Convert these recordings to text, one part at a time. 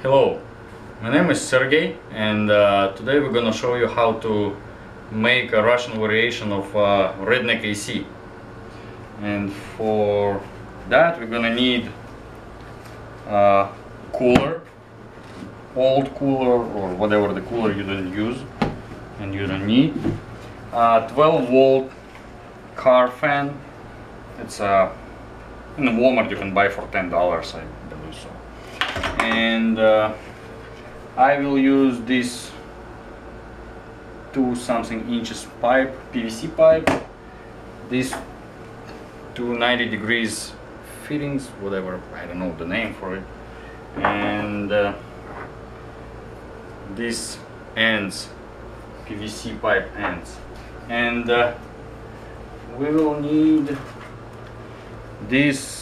Hello, my name is Sergey, and today we're gonna show you how to make a Russian variation of redneck AC. And for that we're gonna need a cooler, old cooler or whatever the cooler you don't use and you don't need, 12-volt car fan. It's in Walmart you can buy for $10, I believe so. And I will use this 2-something inches pipe, PVC pipe, these two 90 degrees fittings, whatever, I don't know the name for it, and these ends, PVC pipe ends, and we will need these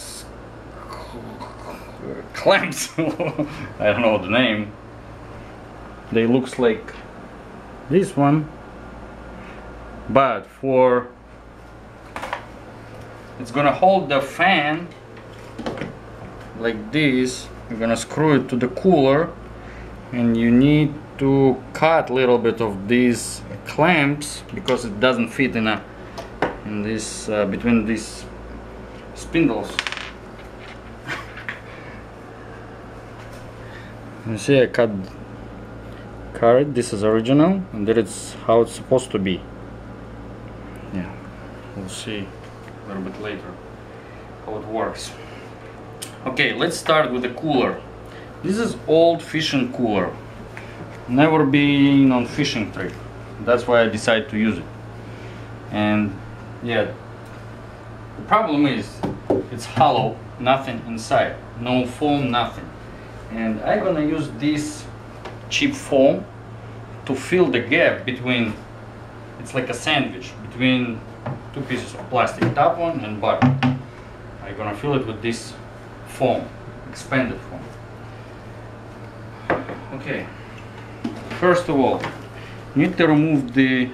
clamps. I don't know the name. They looks like this one, but for it's gonna hold the fan like this. You're gonna screw it to the cooler, and you need to cut a little bit of these clamps because it doesn't fit in this between these spindles. You see, I cut it. This is original, and that is how it's supposed to be. Yeah, we'll see a little bit later how it works. Okay, let's start with the cooler. This is old fishing cooler. Never been on fishing trip. That's why I decided to use it. And yeah, the problem is it's hollow, nothing inside, no foam, nothing. And I'm gonna use this cheap foam to fill the gap between, it's like a sandwich between two pieces of plastic, top one and bottom. I'm gonna fill it with this foam, expanded foam. Okay, first of all, you need to remove the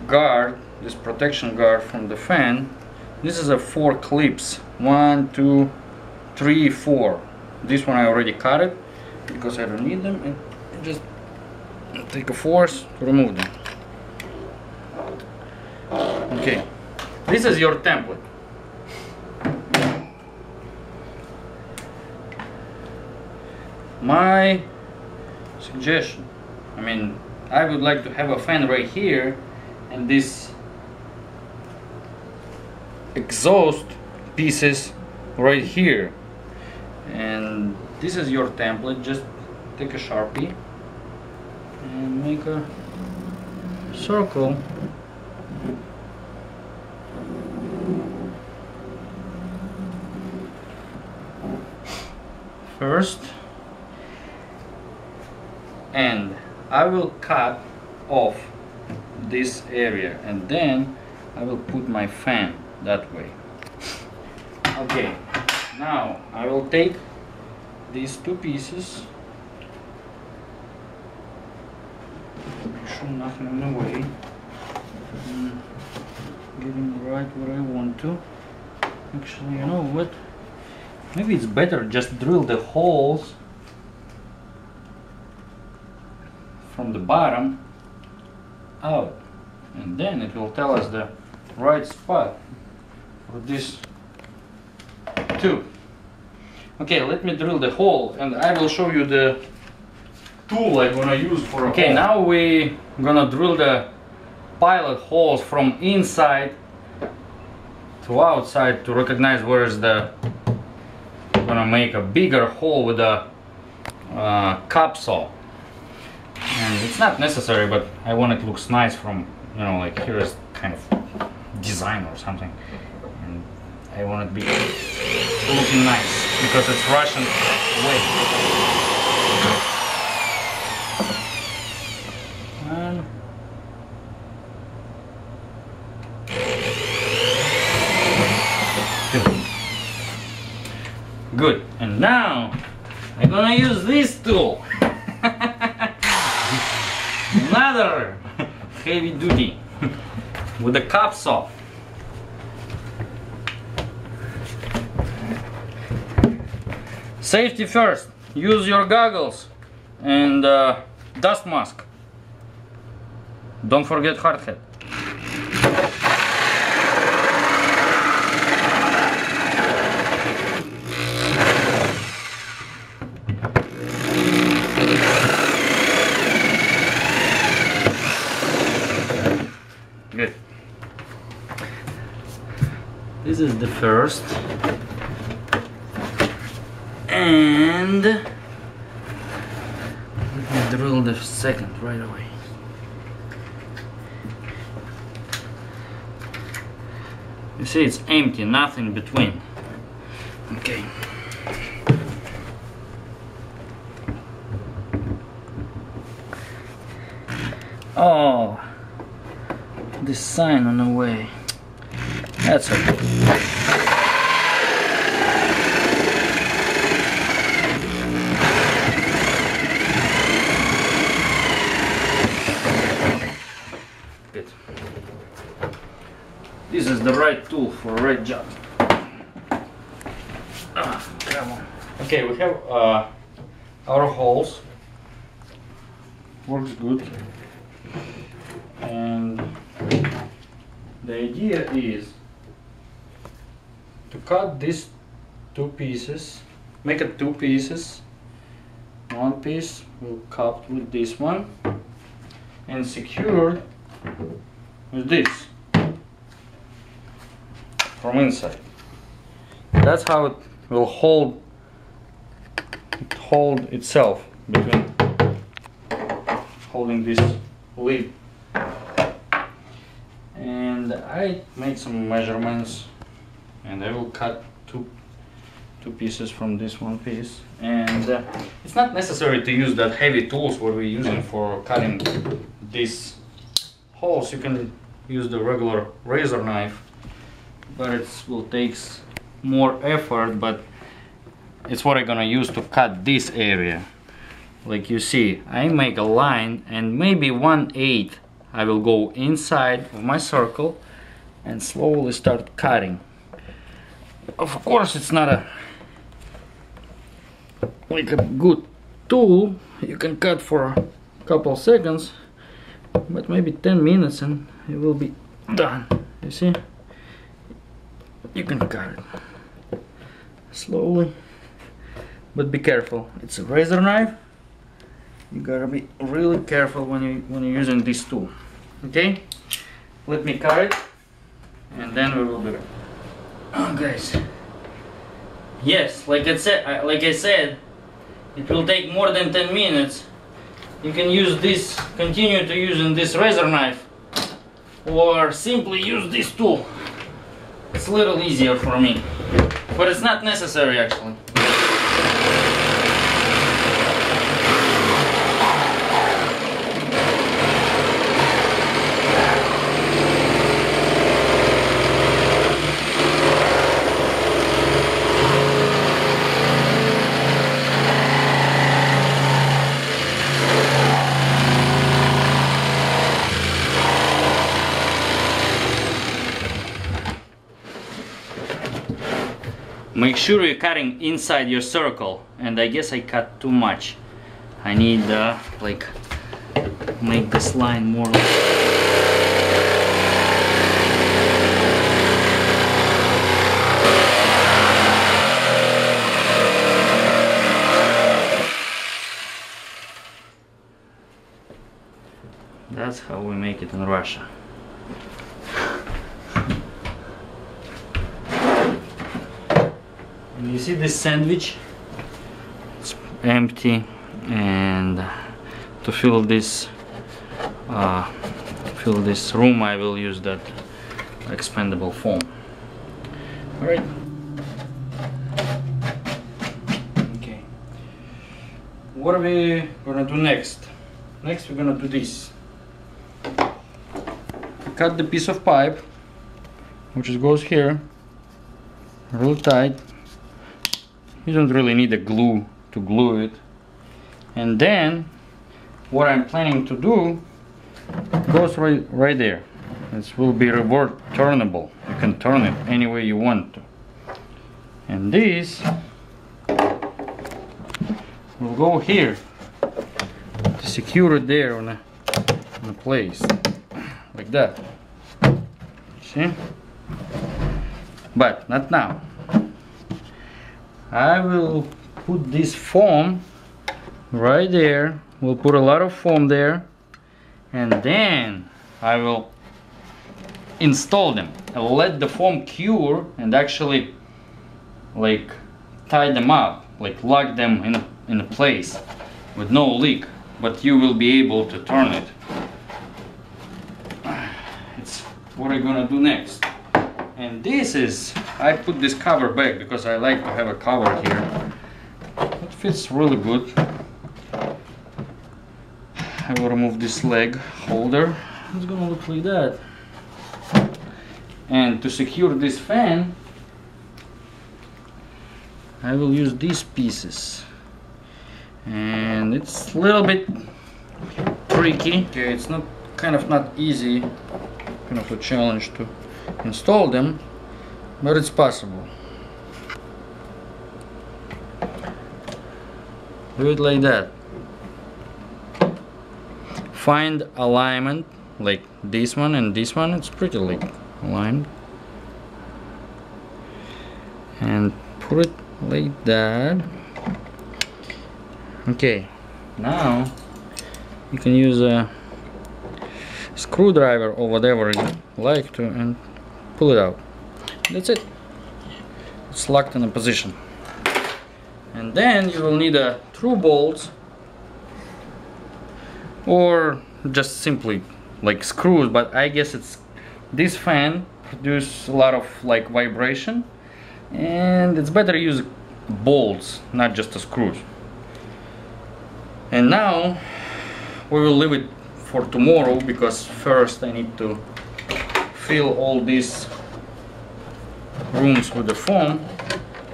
guard, this protection guard from the fan. This is a 4 clips, 1, 2, 3, 4. This one I already cut it because I don't need them, and just take a force to remove them. Okay, this is your template. My suggestion, I would like to have a fan right here and this exhaust pieces right here. And this is your template. Just take a Sharpie and make a circle. First, and I will cut off this area, and then I will put my fan that way. Okay, now I will take these 2 pieces, make sure nothing in the way, and get them right where I want to. Actually, you know what, maybe it's better just drill the holes from the bottom out, and then it will tell us the right spot for this tube. Okay, let me drill the hole, and I will show you the tool I'm gonna use for a hole. Now we gonna drill the pilot holes from inside to outside to recognize where is the, gonna make a bigger hole with a cup saw. And it's not necessary, but I want it looks nice from, like here is kind of design or something, and I want it to be looking nice because it's Russian way. And good. And now I'm gonna use this tool. Another heavy duty with a cup saw. Safety first. use your goggles and dust mask. Don't forget hard hat. Good. This is the first, and let me drill the second right away. You see, it's empty, nothing between. Okay. Oh, this sign on the way. That's okay. Good. This is the right tool for the right job. Come on. Okay, we have our holes. Works good. And the idea is to cut these two pieces, make it two pieces. One piece will cut with this one and secure with this from inside. That's how it will hold itself between holding this lid. And I made some measurements, and I will cut two pieces from this one piece. And it's not necessary to use that heavy tools what we're using for cutting these holes. You can use the regular razor knife, but it will take more effort. But it's what I'm gonna use to cut this area. Like you see, I make a line, and maybe 1/8 I will go inside of my circle and slowly start cutting. Of course, it's not like a good tool. You can cut for a couple seconds, but maybe 10 minutes and it will be done. You see? You can cut it slowly, but be careful. It's a razor knife. You gotta be really careful when you're using this tool. Okay, let me cut it, and then we will be back. Oh, guys. Yes, like I said, it will take more than 10 minutes. You can use this, continue to using this razor knife, or simply use this tool. It's a little easier for me, but it's not necessary actually. Make sure you're cutting inside your circle, and I guess I cut too much. I need like make this line more That's how we make it in Russia. And you see this sandwich? It's empty, and to fill this room I will use that expandable foam. Alright. Okay. What are we gonna do next? Next we're gonna do this. Cut the piece of pipe, which goes here, real tight. You don't really need a glue to glue it. And then what I'm planning to do goes right there. This will be reverse turnable. You can turn it any way you want to. And this will go here to secure it there on a place like that. See? But not now. I will put this foam right there. We'll put a lot of foam there, and then I will install them. I'll let the foam cure and actually like tie them up, like lock them in a place with no leak, but you will be able to turn it. It's what I'm gonna do next. And this is, I put this cover back because I like to have a cover here. It fits really good. I will remove this leg holder. It's gonna look like that. And to secure this fan, I will use these pieces. And it's a little bit tricky. Okay, it's not not easy, kind of a challenge to install them, but it's possible. Do it like that. Find alignment like this one and this one. It's pretty like aligned, and put it like that. Okay, now you can use a screwdriver or whatever you like to and pull it out. That's it. It's locked in a position. And then you will need a true bolts, or just simply like screws, but I guess it's this fan produces a lot of like vibration, and it's better to use bolts, not just the screws. And now we will leave it for tomorrow, because first I need to fill all these rooms with the foam,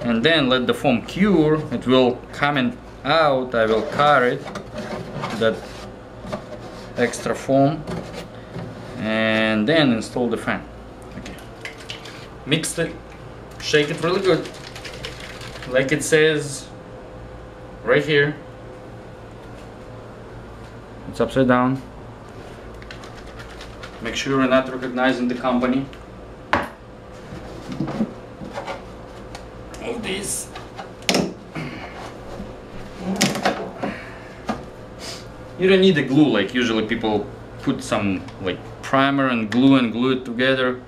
and then let the foam cure. It will come out. I will cut it, that extra foam, and then install the fan. Okay. Mix it, shake it really good, like it says right here. It's upside down. Make sure you're not recognizing the company of this. You don't need the glue like usually people put some like primer and glue it together.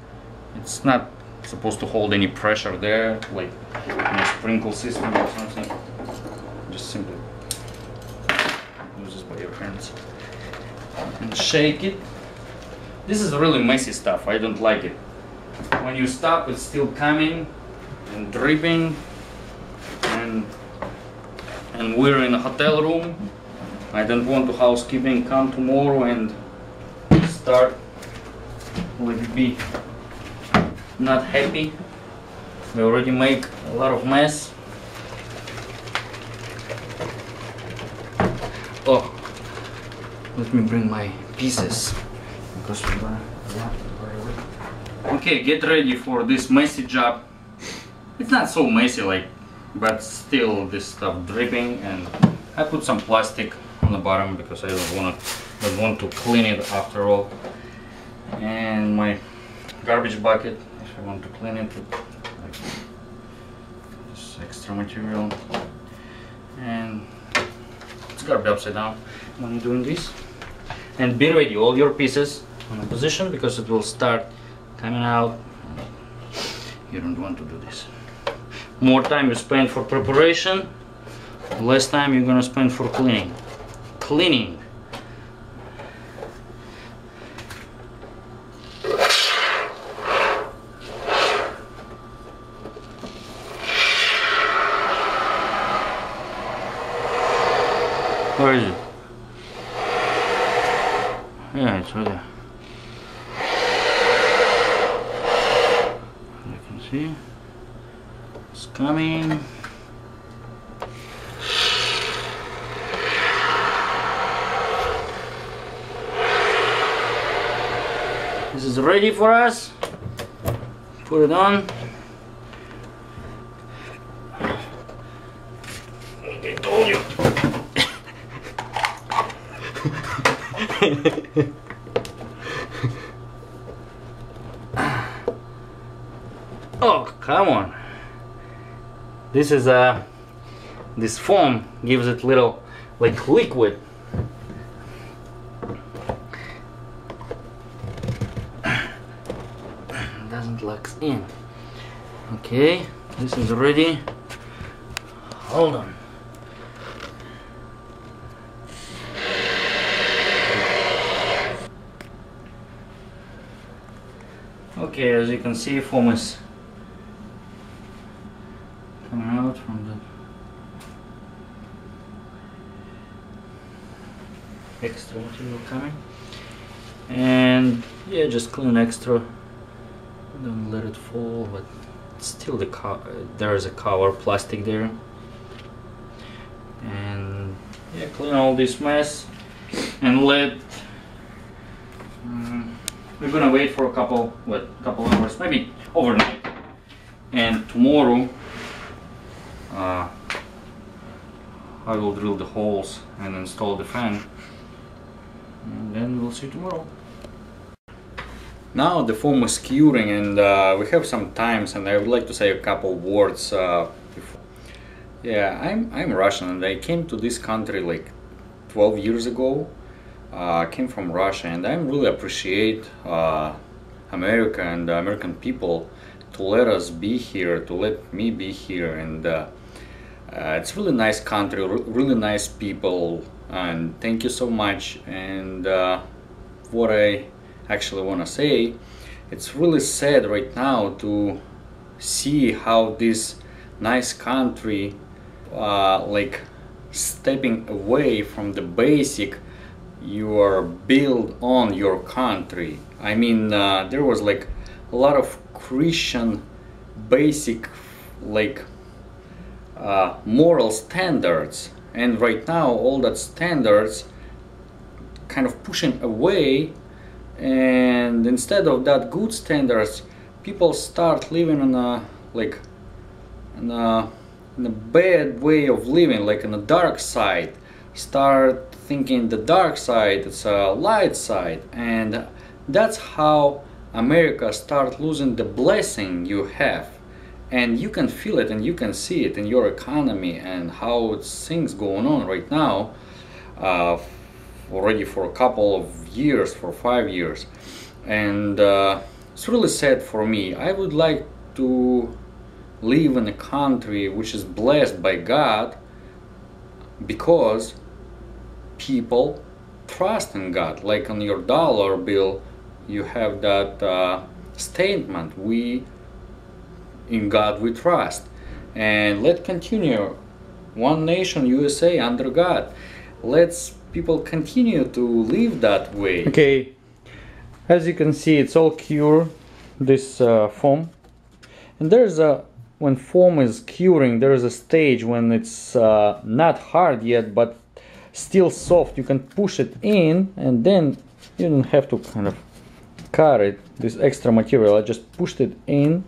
It's not supposed to hold any pressure there, like in a sprinkle system or something. Just simply use this by your hands and shake it. This is really messy stuff. I don't like it. When you stop, it's still coming and dripping, and we're in a hotel room. I don't want to housekeeping come tomorrow and start like be not happy. We already make a lot of mess. Oh, let me bring my pieces, because we're gonna okay, get ready for this messy job. It's not so messy like, but still this stuff dripping, and I put some plastic on the bottom because I don't want to clean it after all. And my garbage bucket, if I want to clean it with like this extra material, and it's gotta be upside down when you're doing this. And be ready, all your pieces on a position, because it will start coming out. You don't want to do this. More time you spend for preparation, less time you're gonna spend for cleaning. Cleaning. Where is it? Yeah, it's right there. You can see it's coming. This is ready for us. Put it on. Like I told you. Oh, come on. This is this foam gives it little like liquid. Doesn't locks in. Okay, this is ready. Hold on. Okay, as you can see, foam is coming out from the extra material coming, and yeah, just clean extra. Don't let it fall, but still there is a cover plastic there, and yeah, clean all this mess and let. We're gonna wait for a couple hours, maybe overnight, and tomorrow I will drill the holes and install the fan, and then we'll see tomorrow. Now the foam is curing, and we have some times, and I would like to say a couple words before. Yeah, I'm Russian, and I came to this country like 12 years ago. I came from Russia, and I really appreciate America and the American people to let us be here, to let me be here, and it's really nice country, really nice people, and thank you so much. And what I actually want to say, it's really sad right now to see how this nice country like stepping away from the basic you are built on your country. I mean, there was like a lot of Christian basic like moral standards, and right now all that standards kind of pushing away, and instead of that good standards, people start living on a like in a bad way of living, like in a dark side. Start thinking the dark side, it's a light side, and that's how America start losing the blessing you have, and you can feel it and you can see it in your economy and how it's things going on right now, already for a couple of years, for 5 years, and it's really sad for me. I would like to live in a country which is blessed by God, because people trust in God. Like on your dollar bill you have that statement, we in God we trust. And let's continue, one nation USA under God. Let's people continue to live that way. Okay, as you can see, it's all cured, this foam, and there's a, when foam is curing, there is a stage when it's not hard yet but still soft. You can push it in, and then you don't have to kind of cut it, this extra material. I just pushed it in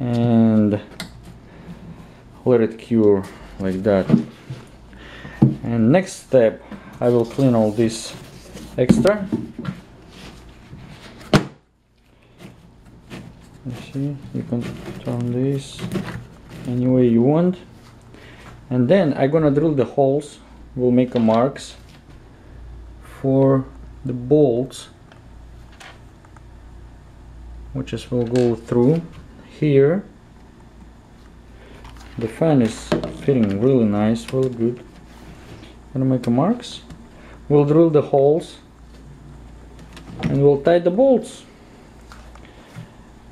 and let it cure like that. And next step, I will clean all this extra. You see, you can turn this any way you want, and then I'm gonna drill the holes. We'll make a marks for the bolts, which is will go through here. The fan is fitting really nice, really good. Gonna make a marks. We'll drill the holes and we'll tie the bolts.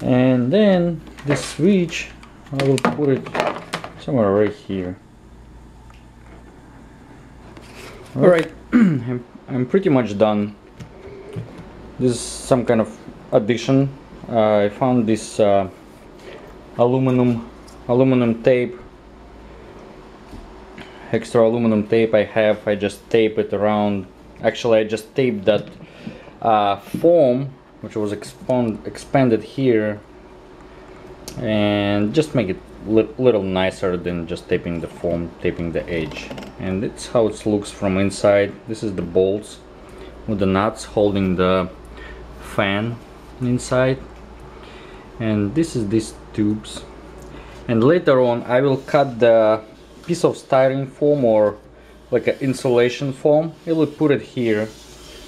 And then this switch, I will put it somewhere right here. Alright, I'm pretty much done. This is some kind of addition. I found this aluminum tape, extra aluminum tape I just tape it around. Actually, I just taped that foam which was expanded here, and just make it little nicer than just taping the foam, taping the edge. And it's how it looks from inside. This is the bolts. with the nuts holding the fan inside, and this is these tubes. And later on I will cut the piece of styrene foam or like an insulation foam. I will put it here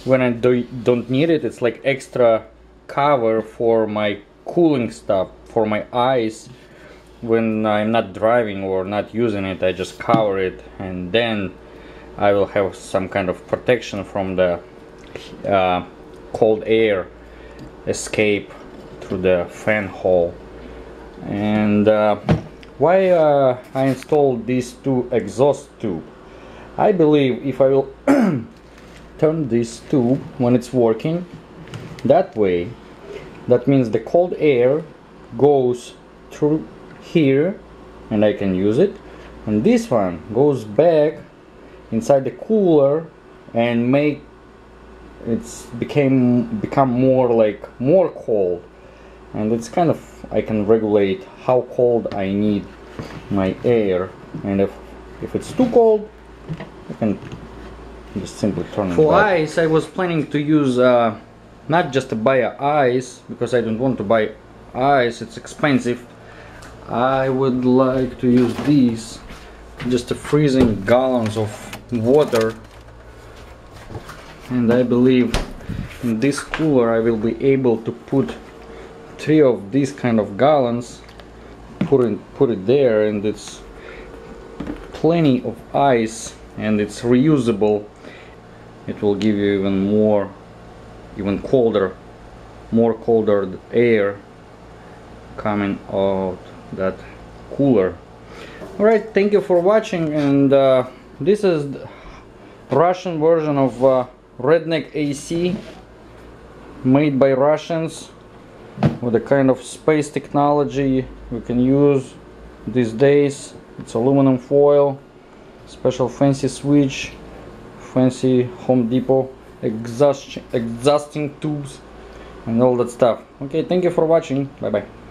when I don't need it. It's like extra cover for my cooling stuff, for my eyes. When I'm not driving or not using it, I just cover it, and then I will have some kind of protection from the cold air escape through the fan hole. And why I installed these two exhaust tubes? I believe if I will turn this tube when it's working that way, that means the cold air goes through here and I can use it, and this one goes back inside the cooler and make it's become more cold, and it's kind of, I can regulate how cold I need my air, and if it's too cold I can just simply turn it For back. ice, I was planning to use not just to buy ice, because I don't want to buy ice, it's expensive. I would like to use these, just a freezing gallons of water, and I believe in this cooler I will be able to put 3 of these kind of gallons, put it there, and it's plenty of ice and it's reusable. It will give you even colder air coming out that cooler. Alright, thank you for watching, and this is the Russian version of Redneck AC, made by Russians, with a kind of space technology we can use these days. It's aluminum foil, special fancy switch, fancy Home Depot exhausting tubes and all that stuff. Okay, thank you for watching. Bye bye.